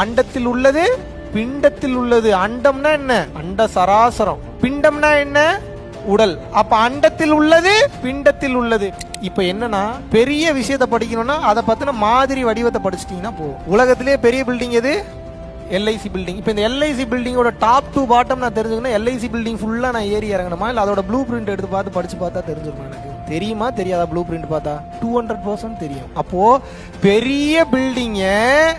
அண்டத்தில் உள்ளது, பிண்டத்தில் உள்ளது. அண்டம்னா என்ன? அண்ட சராசரம். பிண்டம்னா என்ன? உடல். அப்ப அண்டத்தில் உள்ளது, பிண்டத்தில் உள்ளது. இப்ப என்னன்னா, பெரிய விஷயத்தை படிக்கணும்னா அதை பத்தின மாதிரி வடிவத்தை படிச்சிட்டீங்கன்னா போதும். உலகத்திலே பெரிய பில்டிங் எது? LIC building. இப்போ இந்த எல்ஐசி பில்டிங்கோட டாப் டு பாட்டம் நான் தெரிஞ்சுக்கணும். எல்ஐசி பில்டிங் ஃபுல்லா நான் ஏறி இறங்கணுமா, இல்லை அதோட ப்ளூ பிரிண்ட் எடுத்து பார்த்து படிச்சு பார்த்தா தெரிஞ்சிருக்கும். எனக்கு தெரியுமா தெரியாதா? ப்ளூ பிரிண்ட் பார்த்தா 200% தெரியும். அப்போ பெரிய பில்டிங்க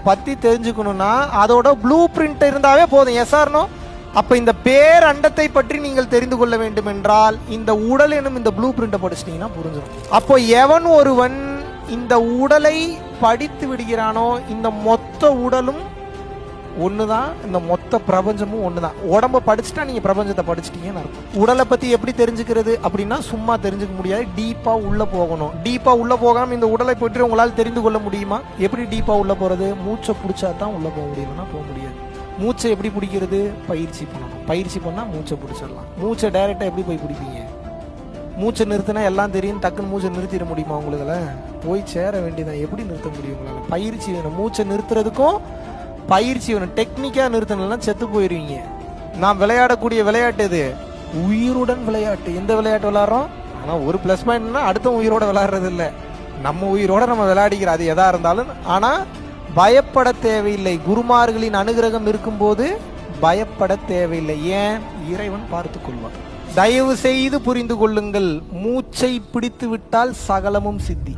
பத்தி தெரிஞ்சுக்கணும்னா அதோட ப்ளூ பிரிண்ட் இருந்தாவே போதும். Yes or no? அப்ப இந்த பேர் அண்டத்தை பற்றி நீங்கள் தெரிந்து கொள்ள வேண்டும் என்றால் இந்த உடல் எனும் இந்த ப்ளூ பிரிண்ட படிச்சிட்டீங்கன்னா புரிஞ்சிடும். அப்போ எவன் ஒருவன் இந்த உடலை படித்து விடுகிறானோ, இந்த மொத்த உடலும் ஒண்ணுதான், இந்த மொத்த பிரபஞ்சமும் ஒண்ணுதான். உடம்ப படிச்சுட்டா நீங்க பிரபஞ்சத்தை படிச்சிட்டீங்கன்னு அர்த்தம். உடலை பத்தி எப்படி தெரிஞ்சுக்கிறது அப்படின்னா சும்மா தெரிஞ்சுக்க முடியாது, டீப்பா உள்ள போகணும். டீப்பா உள்ள போகாம இந்த உடலை பற்றி உங்களால் தெரிந்து கொள்ள முடியுமா? எப்படி டீப்பா உள்ள போறது? மூச்சை பிடிச்சா தான் உள்ள போக முடியும்னா போக முடியாது. மூச்சை எப்படி பிடிக்கிறது? பயிற்சி பண்ணணும். பயிற்சி பண்ணா மூச்சை பிடிச்சிடலாம். மூச்சை டைரக்டா எப்படி போய் பிடிப்பீங்க? மூச்சை நிறுத்தினா எல்லாம் தெரியும், டக்குன்னு மூச்சை நிறுத்திட முடியுமா? உங்களுக்குல போய் சேர வேண்டியதான். எப்படி நிறுத்த முடியும் உங்களால? பயிற்சி வேணும். மூச்சை நிறுத்துறதுக்கும் பயிற்சி வேணும். டெக்னிக்கா நிறுத்தணும்னா செத்து போயிருவீங்க. நாம் விளையாடக்கூடிய விளையாட்டு எது? உயிருடன் விளையாட்டு. எந்த விளையாட்டு விளையாடுறோம்? ஆனா ஒரு பிளஸ் பாயிண்ட்னா அடுத்த உயிரோட விளையாடுறது இல்லை, நம்ம உயிரோட நம்ம விளையாடிக்கிறோம். அது எதா இருந்தாலும். ஆனா பயப்பட தேவையில்லை. குருமார்களின் அனுகிரகம் இருக்கும்போது பயப்பட தேவையில்லை. ஏன்? இறைவன் பார்த்துக் கொள்வார். தயவு செய்து புரிந்து கொள்ளுங்கள், மூச்சை பிடித்து விட்டால் சகலமும் சித்தி.